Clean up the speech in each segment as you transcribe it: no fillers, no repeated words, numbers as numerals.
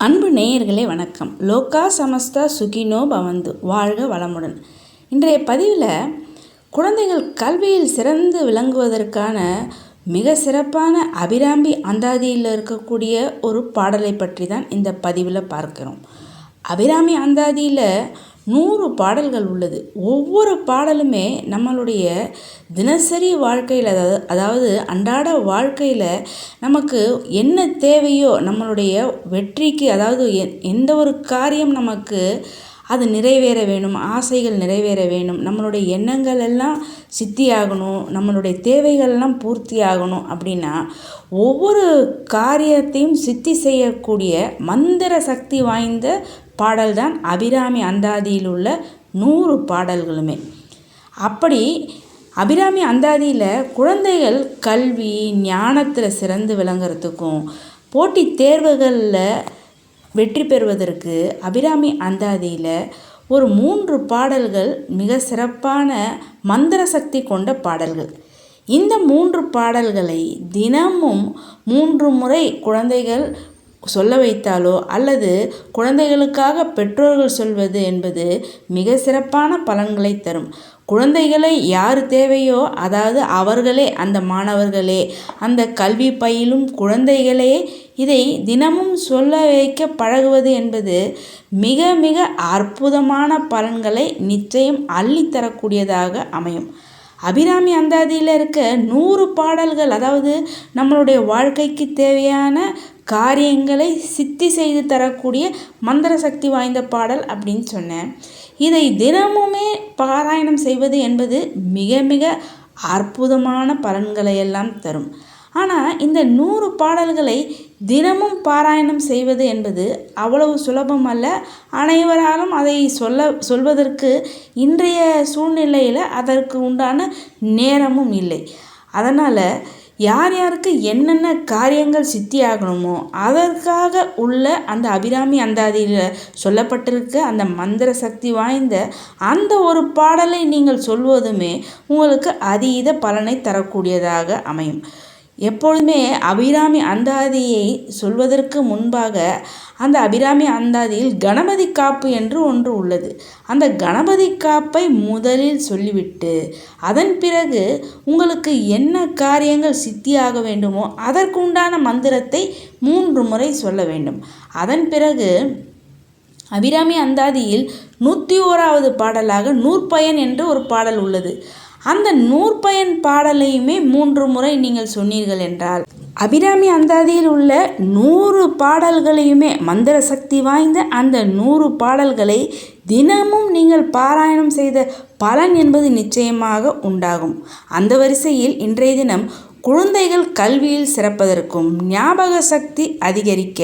அன்பு நேயர்களே வணக்கம். லோகா சமஸ்தா சுகினோ பவந்து, வாழ்க வளமுடன். இன்றைய பதிவில் குழந்தைகள் கல்வியில் சிறந்து விளங்குவதற்கான மிக சிறப்பான அபிராமி அந்தாதியில் இருக்கக்கூடிய ஒரு பாடலை பற்றி தான் இந்த பதிவில் பார்க்கிறோம். அபிராமி அந்தாதியில் 100 பாடல்கள் உள்ளது. ஒவ்வொரு பாடலுமே நம்மளுடைய தினசரி வாழ்க்கையில் அதாவது அன்றாட வாழ்க்கையில் நமக்கு என்ன தேவையோ, நம்மளுடைய வெற்றிக்கு, அதாவது எந்த ஒரு காரியம் நமக்கு அது நிறைவேற வேணும், ஆசைகள் நிறைவேற வேணும், நம்மளுடைய எண்ணங்கள் எல்லாம் சித்தியாகணும், நம்மளுடைய தேவைகள்லாம் பூர்த்தி ஆகணும் அப்படின்னா ஒவ்வொரு காரியத்தையும் சித்தி செய்யக்கூடிய மந்திர சக்தி வாய்ந்த பாடல் தான் அபிராமி அந்தாதியில் உள்ள 100 பாடல்களுமே. அப்படி அபிராமி அந்தாதியில் குழந்தைகள் கல்வி ஞானத்தில் சிறந்து விளங்குறதுக்கும் போட்டித் தேர்வுகளில் வெற்றி பெறுவதற்கு அபிராமி அந்தாதியில் ஒரு 3 பாடல்கள் மிக சிறப்பான மந்திர சக்தி கொண்ட பாடல்கள். இந்த 3 பாடல்களை தினமும் 3 முறை குழந்தைகள் சொல்ல வைத்தாலோ அல்லது குழந்தைகளுக்காக பெற்றோர்கள் சொல்வது என்பது மிக சிறப்பான பலன்களை தரும். குழந்தைகளை யார் தேவையோ, அதாவது அவர்களே, அந்த மாணவர்களே, அந்த கல்வி பயிலும் குழந்தைகளே இதை தினமும் சொல்ல வைக்க பழகுவது என்பது மிக மிக அற்புதமான பலன்களை நிச்சயம் அள்ளித்தரக்கூடியதாக அமையும். அபிராமி அந்தாதியில் இருக்க 100 பாடல்கள், அதாவது நம்மளுடைய வாழ்க்கைக்கு தேவையான காரியங்களை சித்தி செய்து தரக்கூடிய மந்திர சக்தி வாய்ந்த பாடல் அப்படின்னு சொன்னேன். இதை தினமுமே பாராயணம் செய்வது என்பது மிக மிக அற்புதமான பலன்களை எல்லாம் தரும். ஆனால் இந்த 100 பாடல்களை தினமும் பாராயணம் செய்வது என்பது அவ்வளவு சுலபம் அல்ல. அனைவராலும் அதை சொல்வதற்கு இன்றைய சூழ்நிலையில் அதற்கு உண்டான நேரமும் இல்லை. அதனால் யார் யாருக்கு என்னென்ன காரியங்கள் சித்தியாகணுமோ அதற்காக உள்ள அந்த அபிராமி அந்தாதியில் சொல்லப்பட்டிருக்க அந்த மந்திர சக்தி வாய்ந்த அந்த ஒரு பாடலை நீங்கள் சொல்வதுமே உங்களுக்கு அதீத பலனை தரக்கூடியதாக அமையும். எப்பொழுதுமே அபிராமி அந்தாதியை சொல்வதற்கு முன்பாக அந்த அபிராமி அந்தாதியில் கணபதி காப்பு என்று ஒன்று உள்ளது. அந்த கணபதி காப்பை முதலில் சொல்லிவிட்டு அதன் பிறகு உங்களுக்கு என்ன காரியங்கள் சித்தியாக வேண்டுமோ அதற்குண்டான மந்திரத்தை 3 முறை சொல்ல வேண்டும். அதன் பிறகு அபிராமி அந்தாதியில் 101வது பாடலாக நூற்பயன் என்று ஒரு பாடல் உள்ளது. அந்த நூற்பயன் பாடலையுமே 3 முறை நீங்கள் சொன்னீர்கள் என்றால் அபிராமி அந்தாதியில் உள்ள 100 பாடல்களையுமே மந்திர சக்தி வாய்ந்த அந்த 100 பாடல்களை தினமும் நீங்கள் பாராயணம் செய்த பலன் என்பது நிச்சயமாக உண்டாகும். அந்த வரிசையில் இன்றைய தினம் குழந்தைகள் கல்வியில் சிறப்பதற்கும் ஞாபக சக்தி அதிகரிக்க,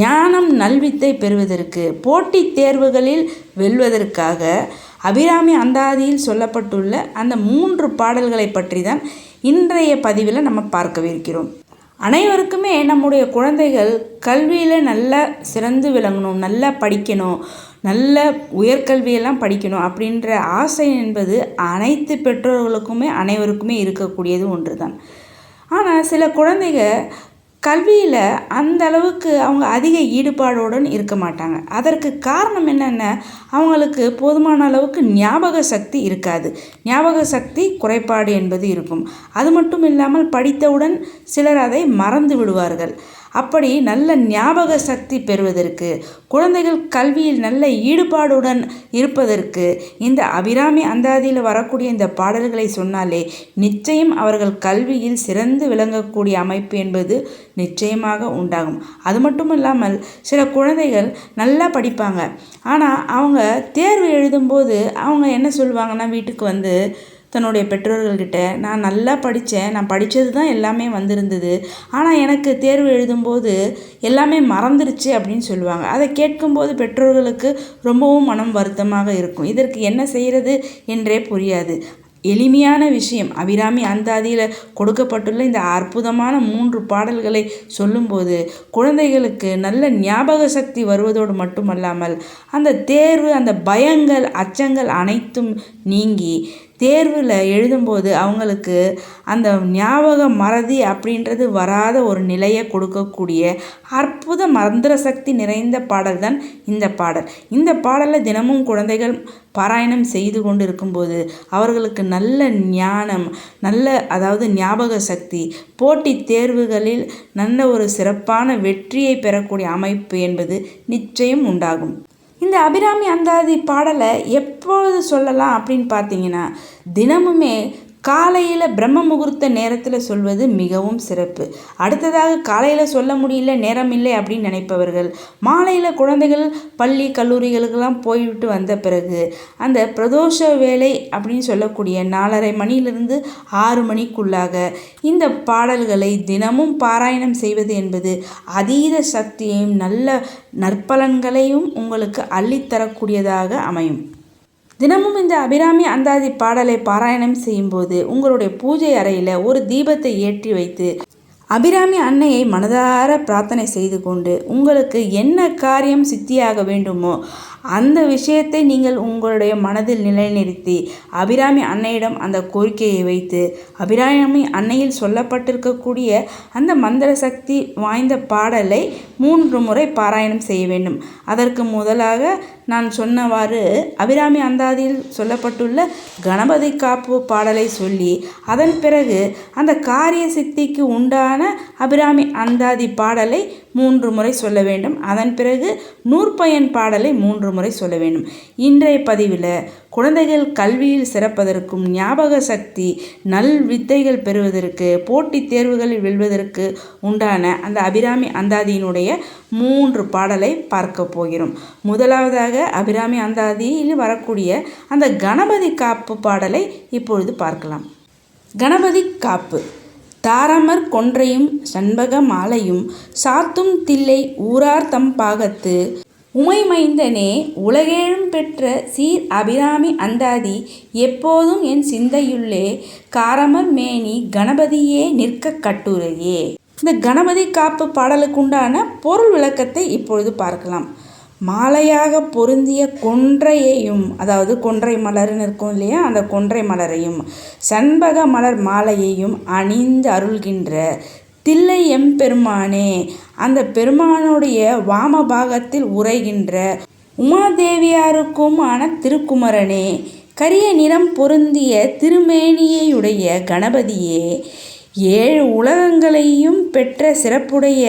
ஞானம் நல்வித்தை பெறுவதற்கு, போட்டித் தேர்வுகளில் வெல்வதற்காக அபிராமி அந்தாதியில் சொல்லப்பட்டுள்ள அந்த 3 பாடல்களை பற்றி தான் இன்றைய பதிவில் நம்ம பார்க்கவிருக்கிறோம். அனைவருக்குமே நம்முடைய குழந்தைகள் கல்வியில் நல்லா சிறந்து விளங்கணும், நல்லா படிக்கணும், நல்ல உயர்கல்வியெல்லாம் படிக்கணும் அப்படின்ற ஆசை என்பது அனைத்து பெற்றோர்களுக்குமே அனைவருக்குமே இருக்கக்கூடியது ஒன்று தான். ஆனால் சில குழந்தைகள் கல்வியில் அந்த அளவுக்கு அவங்க அதிக ஈடுபாடுடன் இருக்க மாட்டாங்க. அதற்கு காரணம் என்னென்ன, அவங்களுக்கு போதுமான அளவுக்கு ஞாபக சக்தி இருக்காது. ஞாபக சக்தி குறைபாடு என்பது இருக்கும். அது மட்டும் இல்லாமல் படித்தவுடன் சிலர் அதை மறந்து விடுவார்கள். அப்படி நல்ல ஞாபக சக்தி பெறுவதற்கு, குழந்தைகள் கல்வியில் நல்ல ஈடுபாடுடன் இருப்பதற்கு இந்த அபிராமி அந்தாதியில் வரக்கூடிய இந்த பாடல்களை சொன்னாலே நிச்சயம் அவர்கள் கல்வியில் சிறந்து விளங்கக்கூடிய அமைப்பு என்பது நிச்சயமாக உண்டாகும். அது மட்டும் இல்லாமல் சில குழந்தைகள் நல்லா படிப்பாங்க. ஆனால் அவங்க தேர்வு எழுதும்போது அவங்க என்ன சொல்லுவாங்கன்னா, வீட்டுக்கு வந்து தன்னுடைய பெற்றோர்கள்கிட்ட, நான் நல்லா படித்தேன், நான் படித்தது தான் எல்லாமே வந்திருந்தது, ஆனால் எனக்கு தேர்வு எழுதும்போது எல்லாமே மறந்துருச்சு அப்படின்னு சொல்லுவாங்க. அதை கேட்கும்போது பெற்றோர்களுக்கு ரொம்பவும் மனம் வருத்தமாக இருக்கும். இதற்கு என்ன செய்கிறது என்றே புரியாது. எளிமையான விஷயம், அபிராமி அந்தாதியில் கொடுக்கப்பட்டுள்ள இந்த அற்புதமான 3 பாடல்களை சொல்லும்போது குழந்தைகளுக்கு நல்ல ஞாபக சக்தி வருவதோடு மட்டுமல்லாமல் அந்த தேர்வு, அந்த பயங்கள், அச்சங்கள் அனைத்தும் நீங்கி தேர்வில் எழுதும்போது அவங்களுக்கு அந்த ஞாபக மறதி அப்படின்றது வராத ஒரு நிலையை கொடுக்கக்கூடிய அற்புத மந்திர சக்தி நிறைந்த பாடல் தான் இந்த பாடல். இந்த பாடலை தினமும் குழந்தைகள் பாராயணம் செய்து கொண்டு இருக்கும்போது அவர்களுக்கு நல்ல ஞானம், அதாவது ஞாபக சக்தி, போட்டித் தேர்வுகளில் நல்ல ஒரு சிறப்பான வெற்றியை பெறக்கூடிய அமைப்பு என்பது நிச்சயம் உண்டாகும். இந்த அபிராமி அந்தாதி பாடலை எப்பொழுது சொல்லலாம் அப்படின்னு பார்த்தீங்கன்னா, தினமுமே காலையில் பிரம்ம முகூர்த்த நேரத்தில் சொல்வது மிகவும் சிறப்பு. அடுத்ததாக காலையில் சொல்ல முடியல, நேரம் இல்லை அப்படின்னு நினைப்பவர்கள் மாலையில் குழந்தைகள் பள்ளி கல்லூரிகளுக்கெல்லாம் போய்விட்டு வந்த பிறகு அந்த பிரதோஷ வேலை அப்படின்னு சொல்லக்கூடிய 4:30 மணியிலிருந்து 6 மணிக்குள்ளாக இந்த பாடல்களை தினமும் பாராயணம் செய்வது என்பது அதீத சக்தியையும் நல்ல நற்பலன்களையும் உங்களுக்கு அள்ளித்தரக்கூடியதாக அமையும். தினமும் இந்த அபிராமி அந்தாதி பாடலை பாராயணம் செய்யும்போது உங்களுடைய பூஜை அறையில் ஒரு தீபத்தை ஏற்றி வைத்து அபிராமி அன்னையை மனதார பிரார்த்தனை செய்து கொண்டு உங்களுக்கு என்ன காரியம் சித்தியாக வேண்டுமோ அந்த விஷயத்தை நீங்கள் உங்களுடைய மனதில் நிலைநிறுத்தி அபிராமி அன்னையிடம் அந்த கோரிக்கையை வைத்து அபிராமி அன்னையில் சொல்லப்பட்டிருக்கக்கூடிய அந்த மந்திர சக்தி வாய்ந்த பாடலை 3 முறை பாராயணம் செய்ய வேண்டும். அதற்கு முதலாக நான் சொன்னவாறு அபிராமி அந்தாதியில் சொல்லப்பட்டுள்ள கணபதி காப்பு பாடலை சொல்லி அதன் பிறகு அந்த காரிய சித்திக்கு உண்டான அபிராமி அந்தாதி பாடலை 3 முறை சொல்ல வேண்டும். அதன் பிறகு நூற்பயன் பாடலை 3 முறை சொல்ல வேண்டும். இன்றைய பதிவில் குழந்தைகள் கல்வியில் சிறப்பதற்கும் ஞாபக சக்தி நல் வித்தைகள் பெறுவதற்கு போட்டித் தேர்வுகளில் வெல்வதற்கு உண்டான அந்த அபிராமி அந்தாதியினுடைய 3 பாடலை பார்க்க போகிறோம். முதலாவதாக அபிராமி அந்தாதியில் வரக்கூடிய அந்த கணபதி காப்பு பாடலை இப்பொழுது பார்க்கலாம். கணபதி காப்பு. தாரமர் கொன்றையும் சண்பக மாலையும் சாத்தும் தில்லை ஊரார் தம் பாகத்து உமைமைந்தனே உலகேழும் பெற்ற சீர் அபிராமி அந்தாதி எப்போதும் என் சிந்தையுள்ளே காரமர் மேனி கணபதியே நிற்க கட்டுரையே. இந்த கணபதி காப்பு பாடலுக்குண்டான பொருள் விளக்கத்தை இப்பொழுது பார்க்கலாம். மாலையாக பொருந்திய கொன்றையையும், அதாவது கொன்றை மலர்னு இருக்கும் இல்லையா, அந்த கொன்றை மலரையும் சண்பக மலர் மாலையையும் அணிந்து அருள்கின்ற தில்லை எம்பெருமானே, அந்த பெருமானுடைய வாமபாகத்தில் உரைகின்ற உமாதேவியாருக்குமான திருக்குமரனே, கரிய நிறம் பொருந்திய திருமேனியையுடைய கணபதியே, 7 உலகங்களையும் பெற்ற சிறப்புடைய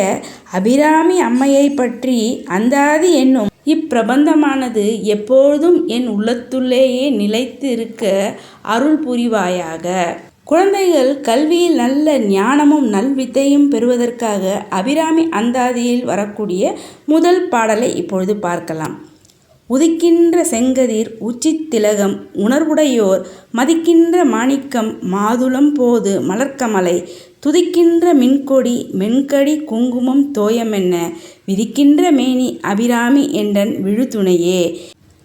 அபிராமி அம்மையை பற்றி அந்தாதி என்னும் இப்பிரபந்தமானது எப்பொழுதும் என் உள்ளத்துள்ளேயே நிலைத்து இருக்க அருள் புரிவாயாக. குழந்தைகள் கல்வியில் நல்ல ஞானமும் நல்வித்தையும் பெறுவதற்காக அபிராமி அந்தாதியில் வரக்கூடிய முதல் பாடலை இப்பொழுது பார்க்கலாம். உதிக்கின்ற செங்கதிர் உச்சித்திலகம் உணர்வுடையோர் மதிக்கின்ற மாணிக்கம் மாதுளம் போது மலர்க்கமலை துதிக்கின்ற மின்கொடி மென்கடி குங்குமம் தோயமென்ன விதிக்கின்ற மேனி அபிராமி என்றன் விழுத்துணையே.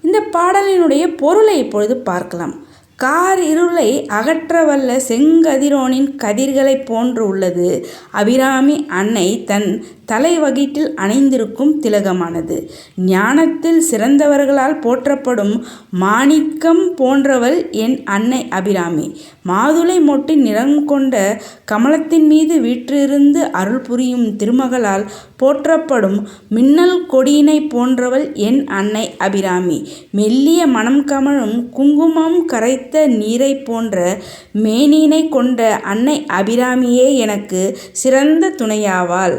இந்த பாடலினுடைய பொருளை இப்பொழுது பார்க்கலாம். கார் இருளை அகற்றவல்ல செங்கதிரோனின் கதிர்களை போன்று உள்ளது அபிராமி அன்னை தன் தலைவகிட்டில் அணிந்திருக்கும் திலகமானது. ஞானத்தில் சிறந்தவர்களால் போற்றப்படும் மாணிக்கம் போன்றவள் என் அன்னை அபிராமி. மாதுளை மொட்டு நிறம் கொண்ட கமலத்தின் மீது வீற்றிருந்து அருள் புரியும் திருமகளால் போற்றப்படும் மின்னல் கொடியினை போன்றவள் என் அன்னை அபிராமி. மெல்லிய மனம் கமழும் குங்குமம் கரைத்த நீரை போன்ற மேனியினை கொண்ட அன்னை அபிராமியே எனக்கு சிறந்த துணையாவாள்.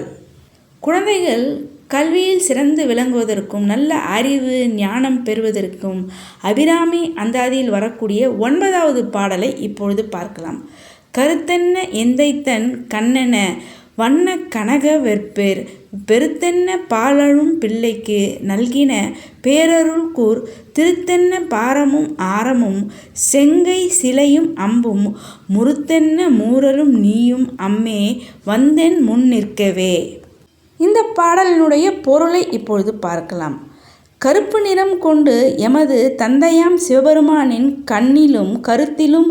குழந்தைகள் கல்வியில் சிறந்து விளங்குவதற்கும் நல்ல அறிவு ஞானம் பெறுவதற்கும் அபிராமி அந்தாதியில் வரக்கூடிய 9வது பாடலை இப்பொழுது பார்க்கலாம். கருத்தென்ன எந்தைத்தன் கண்ணென வண்ண கனக வெற்பேர் பெருத்தென்ன பாலழும் பிள்ளைக்கு நல்கின பேரருள் கூர் திருத்தென்ன பாரமும் ஆரமும் செங்கை சிலையும் அம்பும் முறுத்தென்ன மூரலும் நீயும் அம்மே வந்தென் முன் நிற்கவே. இந்த பாடலினுடைய பொருளை இப்பொழுது பார்க்கலாம். கருப்பு நிறம் கொண்டு எமது தந்தையாம் சிவபெருமானின் கண்ணிலும் கருத்திலும்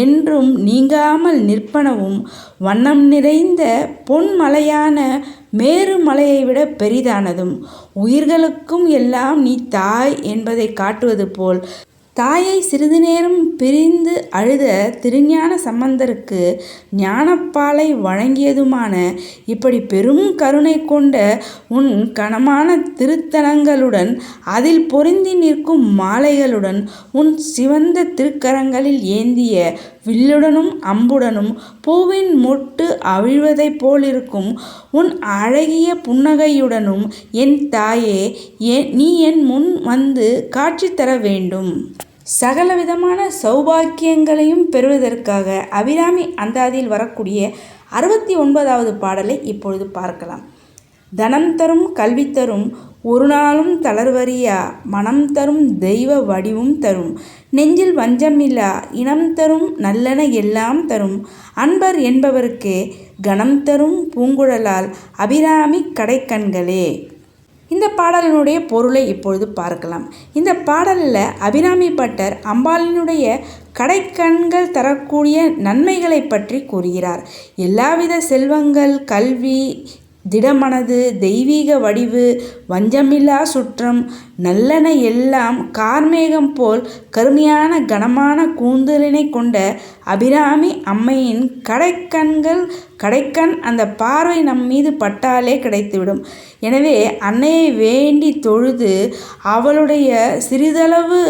என்றும் நீங்காமல் நிற்பனவும் வண்ணம் நிறைந்த பொன்மலையான மேருமலையை விட பெரிதானதும் உயிர்களுக்கும் எல்லாம் நீ தாய் என்பதை காட்டுவது போல் தாயை சிறிது நேரம் பிரிந்து அழுத திருஞான சம்பந்தருக்கு ஞானப்பாலை வழங்கியதுமான இப்படி பெரும் கருணை கொண்ட உன் கனமான திருத்தலங்களுடன் அதில் பொருந்தி நிற்கும் மாலைகளுடன் உன் சிவந்த திருக்கரங்களில் ஏந்திய வில்லுடனும் அம்புடனும் பூவின் மொட்டு அவிழ்வதைப் போலிருக்கும் உன் அழகிய புன்னகையுடனும் என் தாயே, நீ என் முன் வந்து காட்சி தர வேண்டும். சகலவிதமான சௌபாக்கியங்களையும் பெறுவதற்காக அபிராமி அந்தாதியில் வரக்கூடிய 69வது பாடலை இப்பொழுது பார்க்கலாம். தனம் தரும் கல்வி தரும் ஒரு நாளும் தளர்வறியா மனம் தரும் தெய்வ வடிவும் தரும் நெஞ்சில் வஞ்சமில்லா இனம் தரும் நல்லன எல்லாம் தரும் அன்பர் என்பவருக்கே கணம் தரும் பூங்குழலால் அபிராமி கடைக்கண்களே. இந்த பாடலினுடைய பொருளை இப்பொழுது பார்க்கலாம். இந்த பாடலில் அபிராமி பட்டர் அம்பாளினுடைய கடைக்கண்கள் தரக்கூடிய நன்மைகளை பற்றி கூறுகிறார். எல்லாவித செல்வங்கள், கல்வி, திடமனது, தெய்வீக வடிவு, வஞ்சமில்லா சுற்றம், நல்லன எல்லாம், கார்மேகம் போல் கருமையான கனமான கூந்தலினை கொண்ட அபிராமி அம்மையின் கடைக்கண் அந்த பார்வை நம் மீது பட்டாலே கிடைத்துவிடும். எனவே அன்னையை வேண்டி தொழுது அவளுடைய சிறிதளவு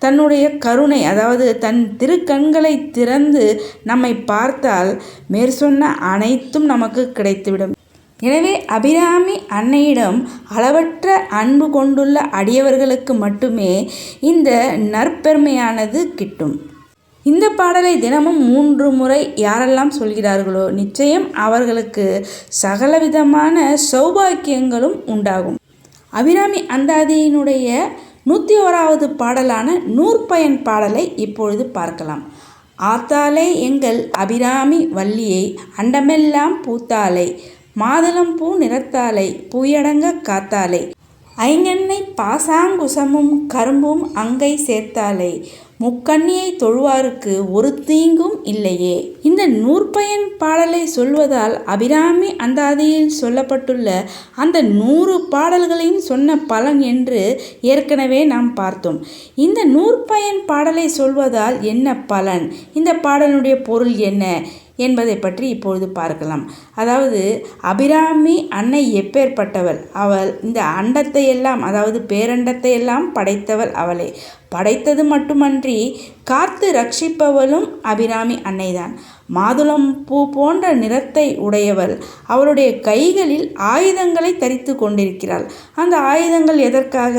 தன்னுடைய கருணை, அதாவது தன் திருக்கண்களை திறந்து நம்மை பார்த்தால் மேற்சொன்ன அனைத்தும் நமக்கு கிடைத்துவிடும். எனவே அபிராமி அன்னையிடம் அளவற்ற அன்பு கொண்டுள்ள அடியவர்களுக்கு மட்டுமே இந்த நற்பெருமையானது கிட்டும். இந்த பாடலை தினமும் 3 முறை யாரெல்லாம் சொல்கிறார்களோ நிச்சயம் அவர்களுக்கு சகலவிதமான சௌபாக்கியங்களும் உண்டாகும். அபிராமி அந்தாதியினுடைய 101வது பாடலான நூற்பயன் பாடலை இப்பொழுது பார்க்கலாம். ஆத்தாலே எங்கள் அபிராமி வள்ளியை அண்டமெல்லாம் பூத்தாலை மாதுளம் பூ நிறத்தாலை பூயடங்க காத்தாலை ஐங்கண்ணை பாசாங்குசமும் கரும்பும் அங்கை சேர்த்தாலை முக்கண்ணியை தொழுவாருக்கு ஒரு தீங்கும் இல்லையே. இந்த நூற்பயன் பாடலை சொல்வதால் அபிராமி அந்தாதியில் சொல்லப்பட்டுள்ள அந்த 100 பாடல்களையும் சொன்ன பலன் என்று ஏற்கனவே நாம் பார்த்தோம். இந்த நூற்பயன் பாடலை சொல்வதால் என்ன பலன், இந்த பாடலுடைய பொருள் என்ன என்பதை பற்றி இப்பொழுது பார்க்கலாம். அதாவது அபிராமி அன்னை எப்பேற்பட்டவள், அவள் இந்த அண்டத்தை எல்லாம், அதாவது பேரண்டத்தை எல்லாம் படைத்தவள் அவளே. படைத்தது மட்டுமன்றி காத்து ரட்சிப்பவளும் அபிராமி அன்னைதான். மாதுளம் பூ போன்ற நிறத்தை உடையவள். அவளுடைய கைகளில் ஆயுதங்களை தரித்து கொண்டிருக்கிறாள். அந்த ஆயுதங்கள் எதற்காக?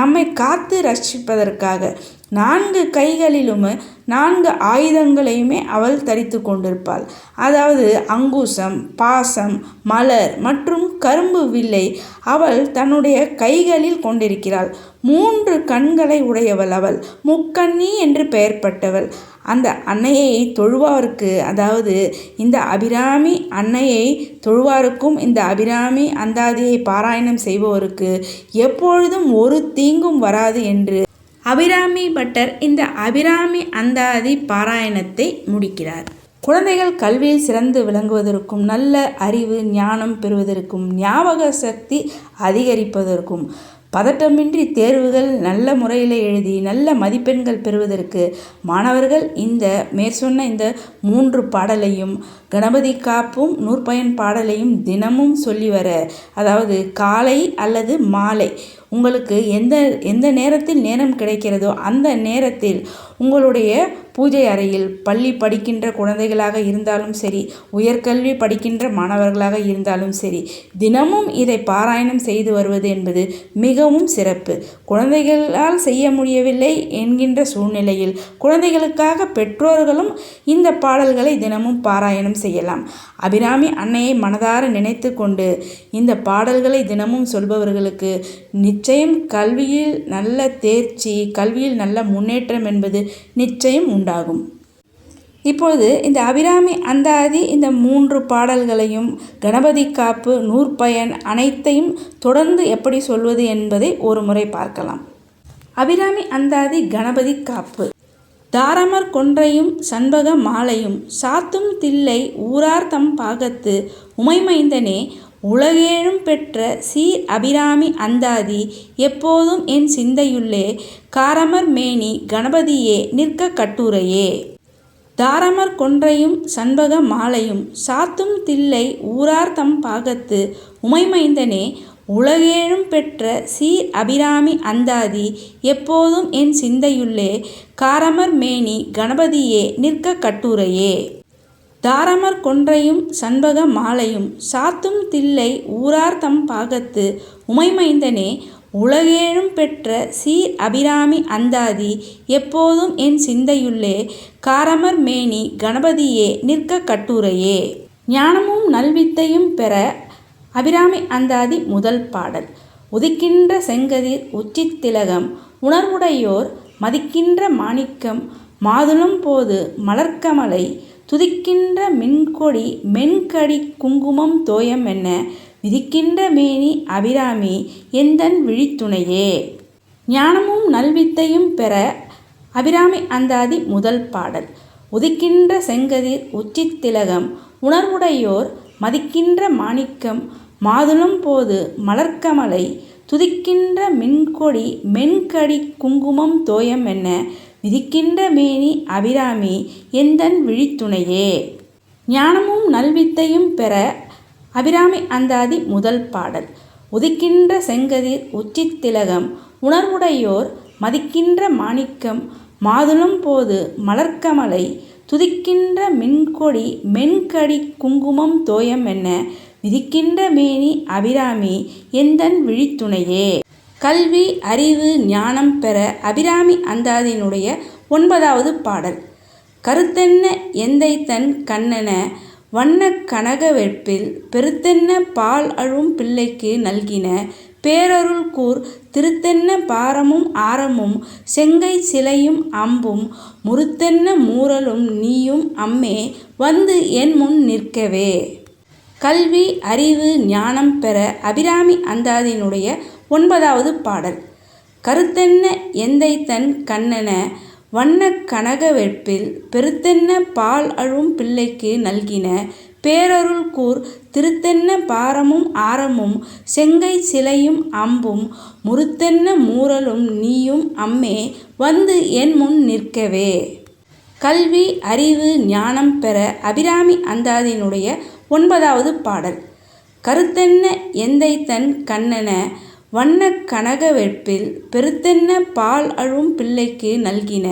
நம்மை காத்து ரட்சிப்பதற்காக. 4 கைகளிலும் 4 ஆயுதங்களையுமே அவள் தரித்து கொண்டிருப்பாள். அதாவது அங்குசம், பாசம், மலர் மற்றும் கரும்பு வில்லை அவள் தன்னுடைய கைகளில் கொண்டிருக்கிறாள். 3 கண்களை உடையவள் அவள். முக்கண்ணி என்று பெயர்பட்டவள். அந்த அன்னையை தொழுவாருக்கு, அதாவது இந்த அபிராமி அன்னையை தொழுவாருக்கும் இந்த அபிராமி அந்தாதியை பாராயணம் செய்பவருக்கு எப்பொழுதும் ஒரு தீங்கும் வராது என்று அபிராமி பட்டர் இந்த அபிராமி அந்தாதி பாராயணத்தை முடிக்கிறார். குழந்தைகள் கல்வியில் சிறந்து விளங்குவதற்கும், நல்ல அறிவு ஞானம் பெறுவதற்கும், ஞாபக சக்தி அதிகரிப்பதற்கும், பதட்டமின்றி தேர்வுகள் நல்ல முறையில் எழுதி நல்ல மதிப்பெண்கள் பெறுவதற்கு மாணவர்கள் இந்த மேற்சொன்ன இந்த 3 பாடலையும் கணபதி காப்பும் நூற்பயன் பாடலையும் தினமும் சொல்லி வர, அதாவது காலை அல்லது மாலை உங்களுக்கு எந்த நேரத்தில் நேரம் கிடைக்கிறதோ அந்த நேரத்தில் உங்களுடைய பூஜை அறையில் பள்ளி படிக்கின்ற குழந்தைகளாக இருந்தாலும் சரி, உயர்கல்வி படிக்கின்ற மாணவர்களாக இருந்தாலும் சரி, தினமும் இதை பாராயணம் செய்து வருவது என்பது மிகவும் சிறப்பு. குழந்தைகளால் செய்ய முடியவில்லை என்கின்ற சூழ்நிலையில் குழந்தைகளுக்காக பெற்றோர்களும் இந்த பாடல்களை தினமும் பாராயணம் செய்யலாம். அபிராமி அன்னையை மனதார நினைத்து கொண்டு இந்த பாடல்களை தினமும் சொல்பவர்களுக்கு நிச்சயம் கல்வியில் நல்ல தேர்ச்சி, கல்வியில் நல்ல முன்னேற்றம் என்பது நிச்சயம் உண்டாகும். இப்பொழுது இந்த அபிராமி அந்தாதி இந்த 3 பாடல்களையும் கணபதி காப்பு, நூற்பயன் அனைத்தையும் தொடர்ந்து எப்படி சொல்வது என்பதை ஒரு முறை பார்க்கலாம். அபிராமி அந்தாதி கணபதி காப்பு. தாரமர் கொன்றையும் சண்பக மாலையும் சாத்தும் தில்லை ஊரார் தம் பாகத்து உமைமைந்தனே உலகேழும் பெற்ற சீர் அபிராமி அந்தாதி எப்போதும் என் சிந்தையுள்ளே காரமர் மேனி கணபதியே நிற்க கட்டுரையே. தாரமர் கொன்றையும் சண்பக மாலையும் சாத்தும் தில்லை ஊரார் தம் பாகத்து உமைமைந்தனே உலகேழும் பெற்ற சீர் அபிராமி அந்தாதி எப்போதும் என் சிந்தையுள்ளே காரமர் மேனி கணபதியே நிற்க கட்டுரையே. தாரமர் கொன்றையும் சண்பக மாலையும் சாத்தும் தில்லை ஊரார் தம் பாகத்து உமைமைந்தனே உலகேழும் பெற்ற சீர் அபிராமி அந்தாதி எப்போதும் என் சிந்தையுள்ளே காரமர் மேனி கணபதியே நிற்க கட்டுரையே. ஞானமும் நல்வித்தையும் பெற அபிராமி அந்தாதி முதல் பாடல். உதிக்கின்ற செங்கதிர் உச்சித்திலகம் உணர்வுடையோர் மதிக்கின்ற மாணிக்கம் மாதுளம் போது மலர்க்கமலை துதிக்கின்ற மின்கொடி மென்கடி குங்குமம் தோயம் என்ன விதிக்கின்ற மேனி அபிராமி எந்தன் விழித்துணையே. ஞானமும் நல்வித்தையும் பெற அபிராமி அந்தாதி முதல் பாடல். உதிக்கின்ற செங்கதிர் உச்சித்திலகம் உணர்வுடையோர் மதிக்கின்ற மாணிக்கம் மாதுளம் போது மலர்க்கமலை துதிக்கின்ற மின்கொடி மென்கடி குங்குமம் தோயம் என்ன விதிக்கின்ற மேனி அபிராமி எந்தன் விழித்துணையே. ஞானமும் நல்வித்தையும் பெற அபிராமி அந்தாதி முதல் பாடல். உதிக்கின்ற செங்கதிர் உச்சித்திலகம் உணர்வுடையோர் மதிக்கின்ற மாணிக்கம் மாதுளம் போது மலர்க்கமலை துதிக்கின்ற மின்கொடி மென்கடி குங்குமம் தோயம் என்ன விதிக்கின்ற மேனி அபிராமி எந்தன் விழித்துணையே. கல்வி அறிவு ஞானம் பெற அபிராமி அந்தாதியினுடைய 9வது பாடல். கருத்தென்ன எந்தை தன் கண்ணென வண்ண கனக வெற்பில் பெருத்தென்ன பால் அழும் பிள்ளைக்கு நல்கின பேரருள் கூர் திருத்தென்ன பாரமும் ஆரமும் செங்கை சிலையும் அம்பும் முறுத்தென்ன மூரலும் நீயும் அம்மே வந்து என் முன் நிற்கவே. கல்வி அறிவு ஞானம் பெற அபிராமி அந்தாதியினுடைய 9வது பாடல். கருத்தென்ன எந்தை தன் கண்ணென வண்ண கனக வெற்பில் பெருத்தென்ன பால் அழும் பிள்ளைக்கு நல்கின பேரருள் கூர் திருத்தென்ன பாரமும் ஆரமும் செங்கை சிலையும் அம்பும் முறுத்தென்ன மூரலும் நீயும் அம்மே வந்து என் முன் நிற்கவே. கல்வி அறிவு ஞானம் பெற அபிராமி அந்தாதியினுடைய 9வது பாடல். கருத்தென்ன எந்தை தன் கண்ணென வண்ண கனக வெற்பில் பெருத்தென்ன பால் அழும் பிள்ளைக்கு நல்கின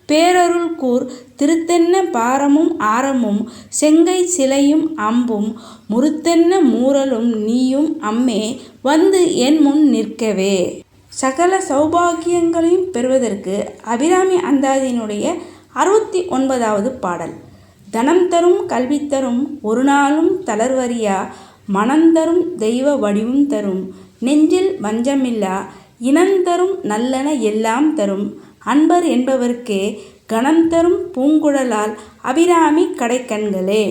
பேரருள் கூர் திருத்தென்ன பாரமும் ஆரமும் செங்கை சிலையும் அம்பும் முறுத்தென்ன மூரலும் நீயும் அம்மே வந்து என் முன் நிற்கவே. சகல சௌபாகியங்களையும் பெறுவதற்கு அபிராமி அந்தாதியினுடைய 69வது பாடல். தனம் தரும் கல்வி தரும் ஒரு நாளும் தளர்வறியா மனந்தரும் தெய்வ வடிவும் தரும் நெஞ்சில் வஞ்சமில்லா இனந்தரும் நல்லன எல்லாம் தரும் அன்பர் என்பவர்க்கே கணம் தரும் பூங்குழலால் அபிராமி கடைக்கண்களே.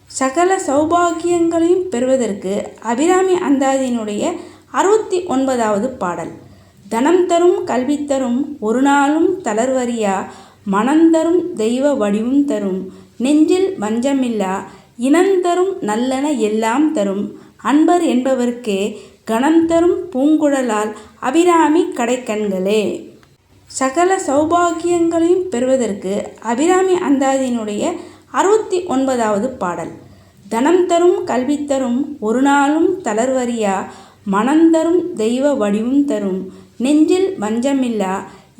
சகல சௌபாகியங்களையும் பெறுவதற்கு அபிராமி அந்தாதியினுடைய 69வது பாடல். தனம் தரும் கல்வி தரும் ஒரு நாளும் தளர்வறியா மனந்தரும் தெய்வ வடிவும் தரும் நெஞ்சில் வஞ்சமில்லா இனந்தரும் நல்லன எல்லாம் தரும் அன்பர் என்பவர்க்கே கணம் தரும் பூங்குழலால் அபிராமி கடைக்கண்களே. சகல சௌபாகியங்களையும் பெறுவதற்கு அபிராமி அந்தாதியினுடைய 69வது பாடல். தனம் தரும் கல்வி தரும் ஒரு நாளும் தளர்வறியா மனந்தரும் தெய்வ வடிவும் தரும் நெஞ்சில் வஞ்சமில்லா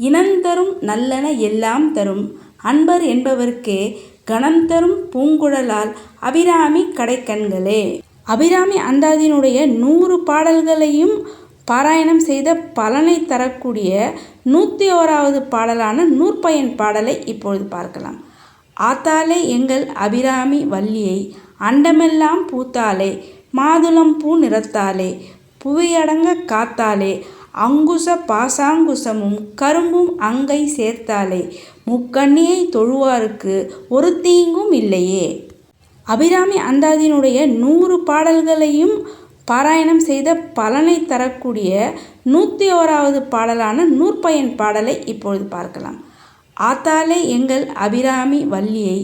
இனந்தரும் நல்லன எல்லாம் தரும் அன்பர் என்பவர்க்கே கணம் தரும் பூங்குழலால் அபிராமி கடைக்கண்களே. அபிராமி அந்தாதியினுடைய 100 பாடல்களையும் பாராயணம் செய்த பலனை தரக்கூடிய 101வது பாடலான நூற்பயன் பாடலை இப்பொழுது பார்க்கலாம். ஆத்தாலே எங்கள் அபிராமி வள்ளியை அண்டமெல்லாம் பூத்தாலே மாதுளம் பூ நிறத்தாலே புவியடங்க காத்தாலே அங்குச பாசாங்குசமும் கரும்பும் அங்கை சேர்த்தாலே முக்கண்ணியை தொழுவாருக்கு ஒரு தீங்கும் இல்லையே. அபிராமி அந்தாதியினுடைய 100 பாடல்களையும் பாராயணம் செய்த பலனை தரக்கூடிய 101வது பாடலான நூற்பயன் பாடலை இப்பொழுது பார்க்கலாம். ஆத்தாலே எங்கள் அபிராமி வள்ளியை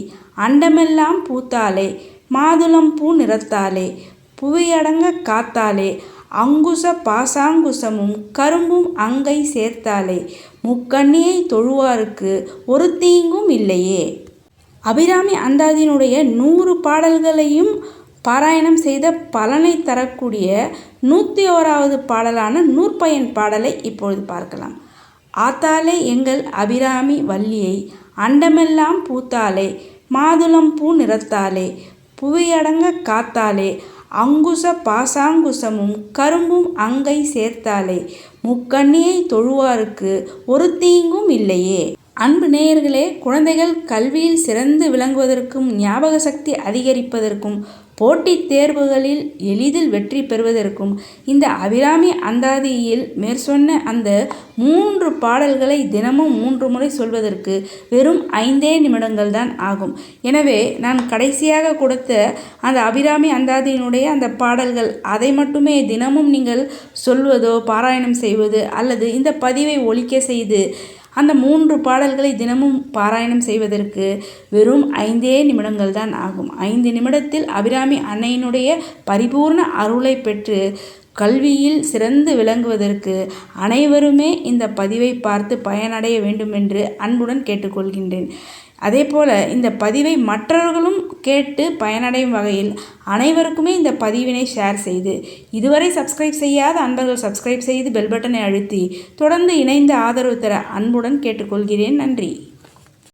அண்டமெல்லாம் பூத்தாலே மாதுளம் பூ நிறத்தாலே புவியடங்க காத்தாலே அங்குச பாசாங்குசமும் கரும்பும் அங்கை சேர்த்தாலே முக்கண்ணியை தொழுவாருக்கு ஒரு தீங்கும் இல்லையே. அபிராமி அந்தாதியினுடைய 100 பாடல்களையும் பாராயணம் செய்த பலனை தரக்கூடிய 101வது பாடலான நூற்பயன் பாடலை இப்பொழுது பார்க்கலாம். ஆத்தாலே எங்கள் அபிராமி வள்ளியை அண்டமெல்லாம் பூத்தாலே மாதுளம் பூ நிறத்தாலே புவியடங்க காத்தாலே அங்குச பாசாங்குசமும் கரும்பும் அங்கை சேர்த்தாலே முக்கண்ணியை தொழுவாருக்கு ஒரு தீங்கும் இல்லையே. அன்பு நேயர்களே, குழந்தைகள் கல்வியில் சிறந்து விளங்குவதற்கும் ஞாபக சக்தி அதிகரிப்பதற்கும் போட்டித் தேர்வுகளில் எளிதில் வெற்றி பெறுவதற்கும் இந்த அபிராமி அந்தாதியில் மேற்சொன்ன அந்த 3 பாடல்களை தினமும் 3 முறை சொல்வதற்கு வெறும் 5 நிமிடங்கள் தான் ஆகும். எனவே நான் கடைசியாக கொடுத்த அந்த அபிராமி அந்தாதியினுடைய அந்த பாடல்கள் அதை மட்டுமே தினமும் நீங்கள் சொல்வதோ பாராயணம் செய்வது அல்லது இந்த பதிவை ஒலிக்க செய்து அந்த 3 பாடல்களை தினமும் பாராயணம் செய்வதற்கு வெறும் 5 நிமிடங்கள் தான் ஆகும். 5 நிமிடத்தில் அபிராமி அன்னையினுடைய பரிபூர்ண அருளை பெற்று கல்வியில் சிறந்து விளங்குவதற்கு அனைவருமே இந்த பதிவை பார்த்து பயனடைய வேண்டும் என்று அன்புடன் கேட்டுக்கொள்கின்றேன். அதேபோல் இந்த பதிவை மற்றவர்களும் கேட்டு பயனடையும் வகையில் அனைவருக்குமே இந்த பதிவினை ஷேர் செய்து இதுவரை சப்ஸ்கிரைப் செய்யாத அன்பர்கள் சப்ஸ்கிரைப் செய்து பெல் பட்டனை அழுத்தி தொடர்ந்து இணைந்து ஆதரவு தர அன்புடன் கேட்டுக்கொள்கிறேன். நன்றி.